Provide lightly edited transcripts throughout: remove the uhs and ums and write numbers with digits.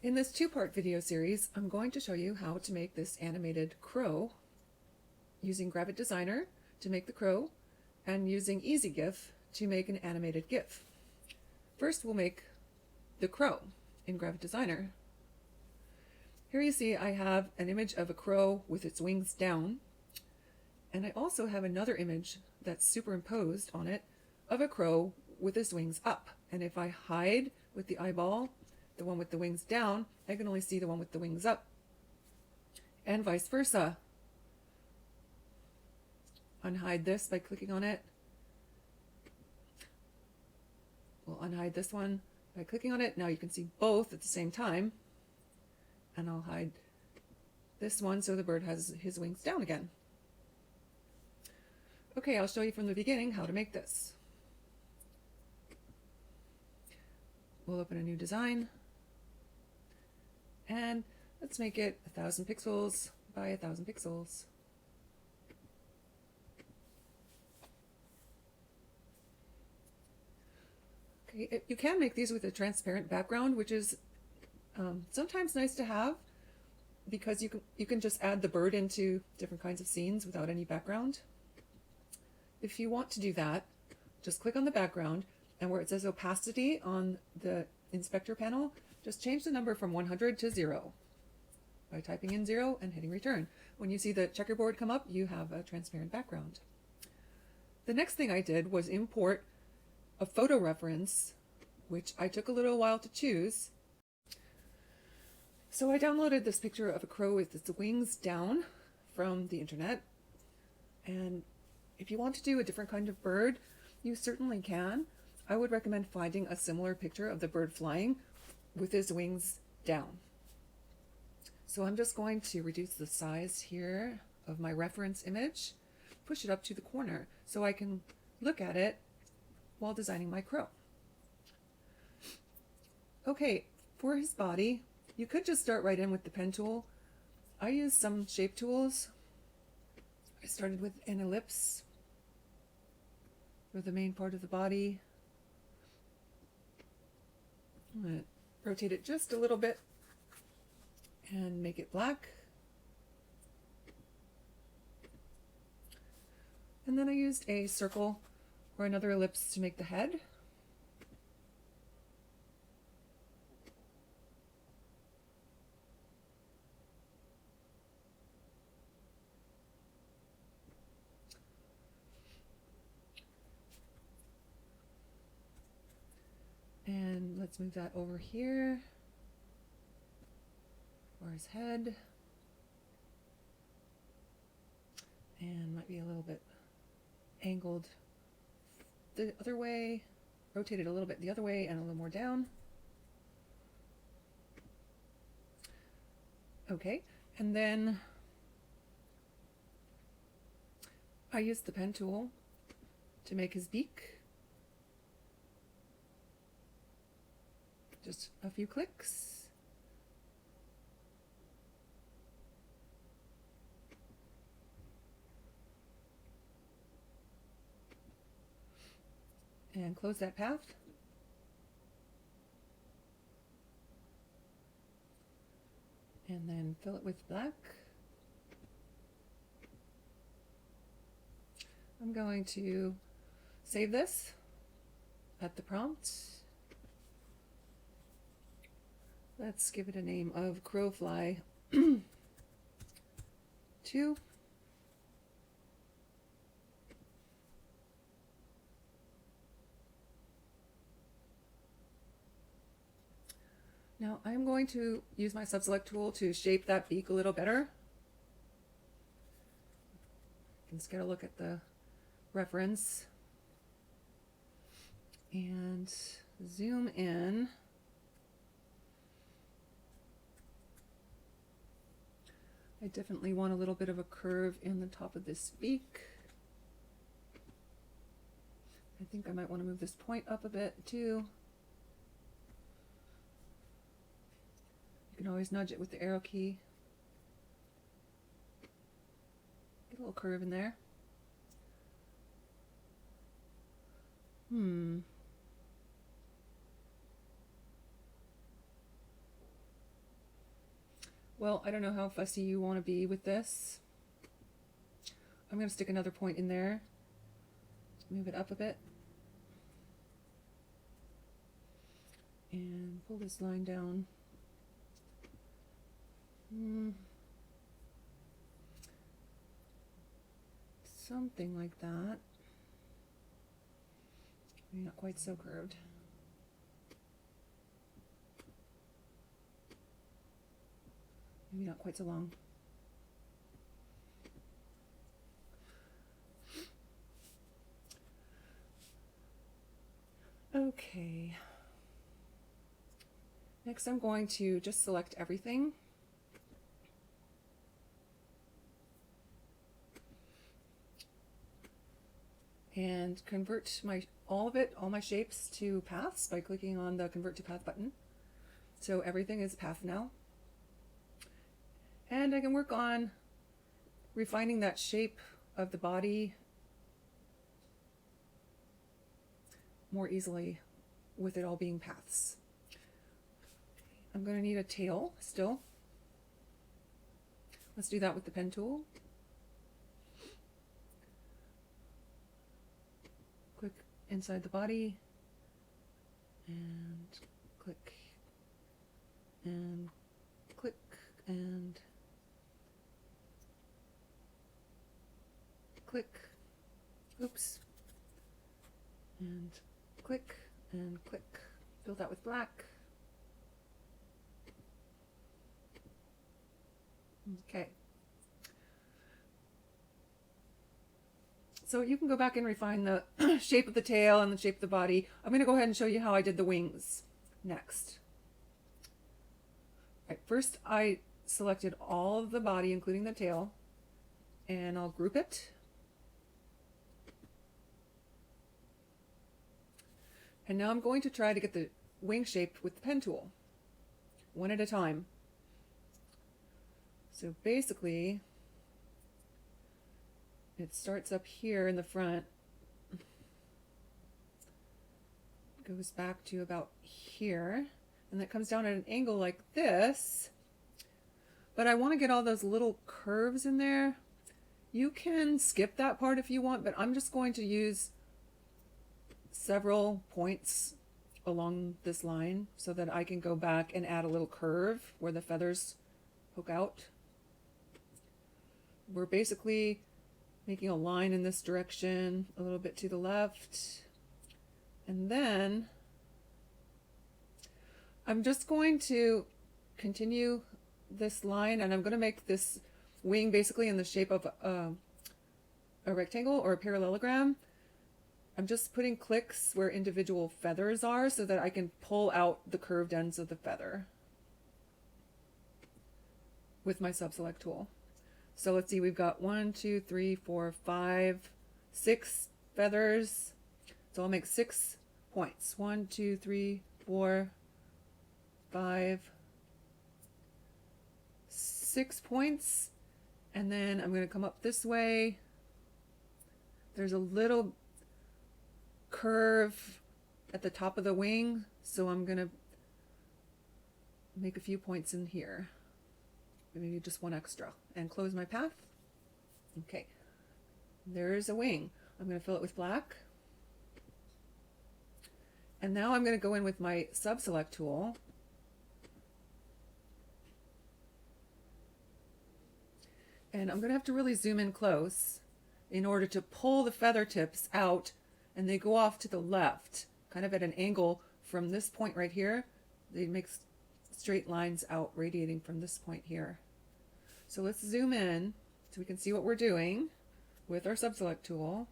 In this two-part video series, I'm going to show you how to make this animated crow using Gravit Designer to make the crow and using EasyGIF to make an animated GIF. First, we'll make the crow in Gravit Designer. Here you see I have an image of a crow with its wings down, and I also have another image that's superimposed on it of a crow with his wings up. And if I hide with the eyeball the one with the wings down, I can only see the one with the wings up, and vice versa. Unhide this by clicking on it. We'll unhide this one by clicking on it. Now you can see both at the same time, and I'll hide this one so the bird has his wings down again. Okay, I'll show you from the beginning how to make this. We'll open a new design, and let's make it 1000 pixels by 1000 pixels. Okay, you can make these with a transparent background, which is sometimes nice to have, because you can just add the bird into different kinds of scenes without any background. If you want to do that, just click on the background, and where it says opacity on the inspector panel, just change the number from 100 to 0 by typing in 0 and hitting return. When you see the checkerboard come up, you have a transparent background. The next thing I did was import a photo reference, which I took a little while to choose. So I downloaded this picture of a crow with its wings down from the internet. And if you want to do a different kind of bird, you certainly can. I would recommend finding a similar picture of the bird flying with his wings down. So I'm just going to reduce the size here of my reference image, push it up to the corner so I can look at it while designing my crow. Okay, for his body, you could just start right in with the pen tool. I used some shape tools. I started with an ellipse for the main part of the body. I'm going to rotate it just a little bit and make it black. And then I used a circle or another ellipse to make the head. And let's move that over here for his head. And might be a little bit angled the other way. Rotate it a little bit the other way and a little more down. Okay, and then I used the pen tool to make his beak. Just a few clicks. And close that path. And then fill it with black. I'm going to save this at the prompt. Let's give it a name of Crowfly 2. Now I'm going to use my subselect tool to shape that beak a little better. You can just get a look at the reference and zoom in. I definitely want a little bit of a curve in the top of this beak. I think I might want to move this point up a bit too. You can always nudge it with the arrow key. Get a little curve in there. Well, I don't know how fussy you want to be with this. I'm going to stick another point in there. Move it up a bit. And pull this line down. Something like that. Maybe not quite so curved. Maybe not quite so long. Okay. Next I'm going to just select everything. And convert all my shapes to paths by clicking on the Convert to Path button. So everything is path now. And I can work on refining that shape of the body more easily with it all being paths. I'm going to need a tail still. Let's do that with the pen tool. Click inside the body and click and click and click, oops, and click and click. Fill that with black. Okay. So you can go back and refine the shape of the tail and the shape of the body. I'm going to go ahead and show you how I did the wings next. All right, first I selected all of the body, including the tail, and I'll group it. And now I'm going to try to get the wing shape with the pen tool, one at a time. So basically, it starts up here in the front, goes back to about here, and that comes down at an angle like this. But I want to get all those little curves in there. You can skip that part if you want, but I'm just going to use several points along this line so that I can go back and add a little curve where the feathers poke out. We're basically making a line in this direction, a little bit to the left, and then I'm just going to continue this line, and I'm going to make this wing basically in the shape of a rectangle or a parallelogram. I'm just putting clicks where individual feathers are so that I can pull out the curved ends of the feather with my sub-select tool. So let's see, we've got 1, 2, 3, 4, 5, 6 feathers. So I'll make 6 points. 1, 2, 3, 4, 5, 6 points. And then I'm going to come up this way. There's a little curve at the top of the wing, so I'm going to make a few points in here. Maybe just one extra, and close my path. Okay, there's a wing. I'm going to fill it with black. And now I'm going to go in with my sub-select tool and I'm going to have to really zoom in close in order to pull the feather tips out, and they go off to the left, kind of at an angle from this point right here. They make straight lines out radiating from this point here. So let's zoom in so we can see what we're doing with our sub-select tool,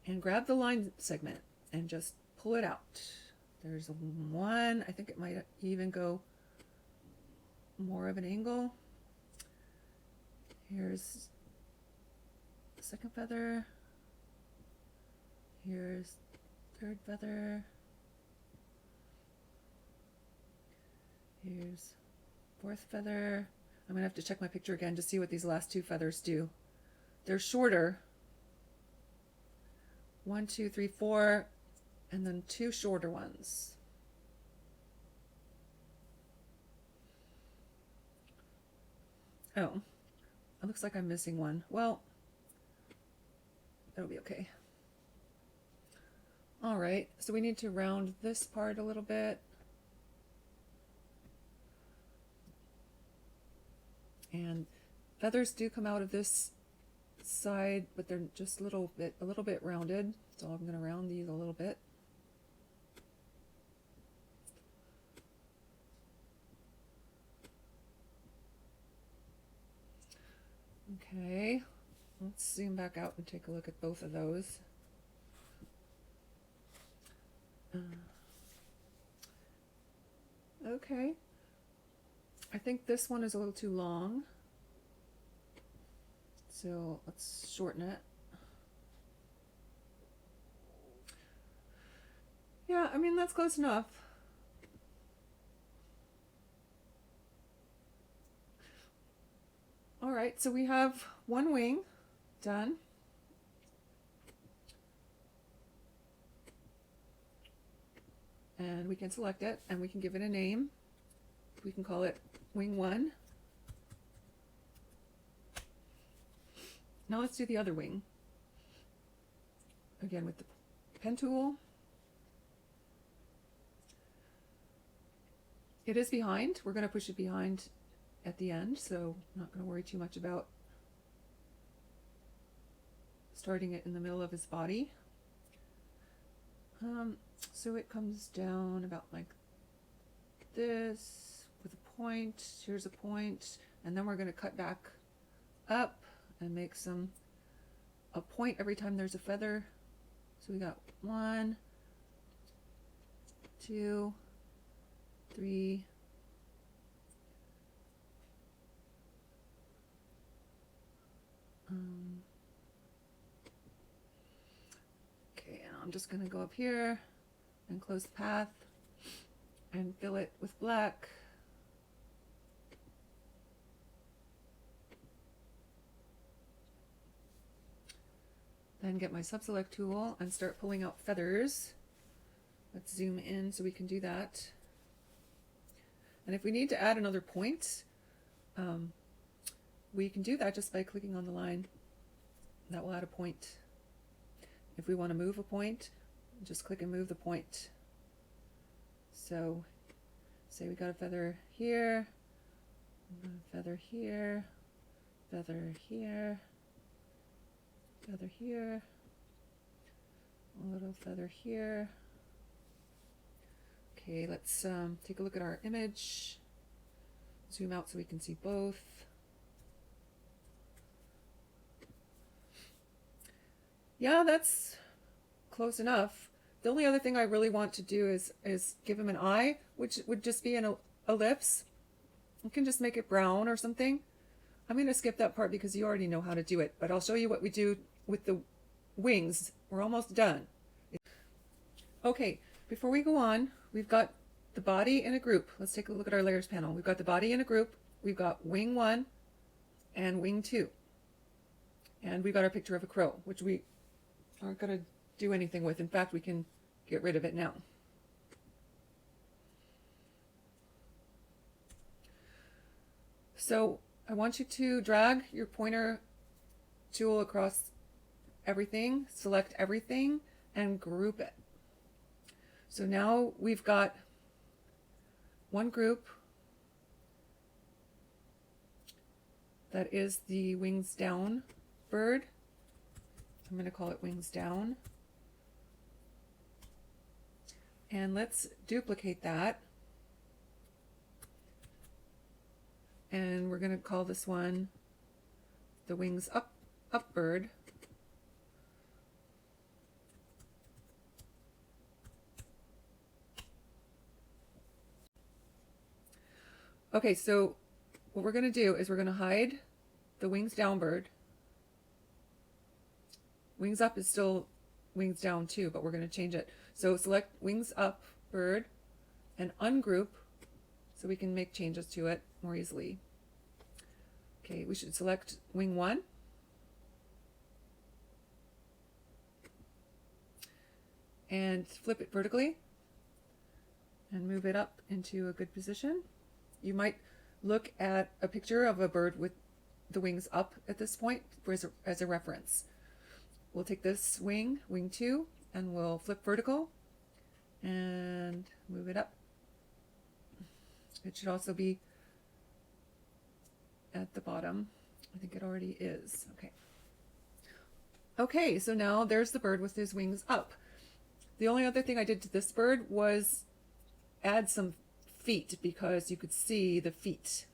and grab the line segment and just pull it out. There's one, I think it might even go more of an angle. Here's the second feather. Here's third feather. Here's fourth feather. I'm gonna have to check my picture again to see what these last 2 feathers do. They're shorter. 1, 2, 3, 4, and then 2 shorter ones. Oh, it looks like I'm missing one. Well, that'll be okay. All right, so we need to round this part a little bit. And feathers do come out of this side, but they're just a little bit rounded. So I'm going to round these a little bit. Okay, let's zoom back out and take a look at both of those. Okay, I think this one is a little too long, so let's shorten it. Yeah, I mean, that's close enough. All right, so we have one wing done. And we can select it and we can give it a name. We can call it wing 1. Now let's do the other wing. Again with the pen tool. It is behind. We're going to push it behind at the end, so I'm not going to worry too much about starting it in the middle of his body. So it comes down about like this with a point. Here's a point, and then we're going to cut back up and make a point every time there's a feather. So we got 1, 2, 3, okay, and I'm just going to go up here and close the path and fill it with black. Then get my sub-select tool and start pulling out feathers. Let's zoom in so we can do that. And if we need to add another point, we can do that just by clicking on the line. That will add a point. If we want to move a point, just click and move the point. So say we got a feather here, a feather here, feather here, feather here, a little feather here. Okay, let's take a look at our image. Zoom out so we can see both. Yeah, that's close enough. The only other thing I really want to do is give him an eye, which would just be an ellipse. You can just make it brown or something. I'm going to skip that part because you already know how to do it, but I'll show you what we do with the wings. We're almost done. Okay, before we go on, we've got the body in a group. Let's take a look at our layers panel. We've got the body in a group. We've got wing 1 and wing 2. And we've got our picture of a crow, which we aren't going to do anything with. In fact, we can get rid of it now. So I want you to drag your pointer tool across everything, select everything, and group it. So now we've got one group that is the wings down bird. I'm going to call it wings down. And let's duplicate that. And we're going to call this one the wings up bird. Okay, so what we're going to do is we're going to hide the wings down bird. Wings up is still wings down too, but we're going to change it. So select wings up bird and ungroup so we can make changes to it more easily. Okay, we should select wing 1. And flip it vertically and move it up into a good position. You might look at a picture of a bird with the wings up at this point as a reference. We'll take this wing 2, and we'll flip vertical and move it up. It should also be at the bottom. I think it already is. Okay. Okay, so now there's the bird with his wings up. The only other thing I did to this bird was add some feet, because you could see the feet.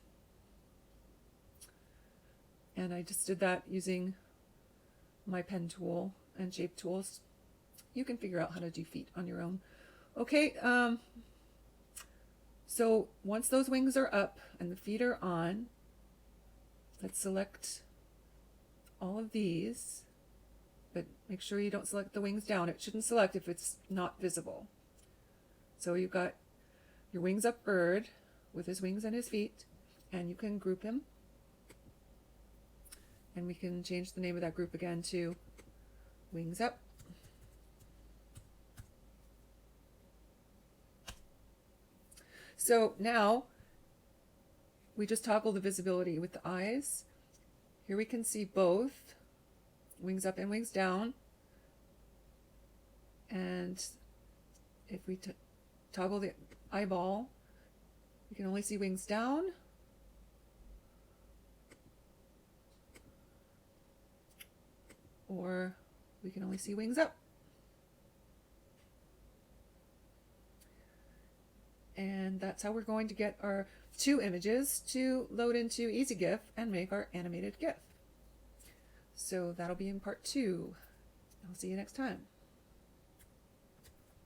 And I just did that using my pen tool and shape tools. You can figure out how to do feet on your own. Okay, so once those wings are up and the feet are on, let's select all of these, but make sure you don't select the wings down. It shouldn't select if it's not visible. So you've got your wings up bird with his wings and his feet, and you can group him. And we can change the name of that group again to wings up. So now we just toggle the visibility with the eyes. Here we can see both wings up and wings down. And if we toggle the eyeball, we can only see wings down. Or we can only see wings up. And that's how we're going to get our 2 images to load into EasyGIF and make our animated GIF. So that'll be in part 2. I'll see you next time.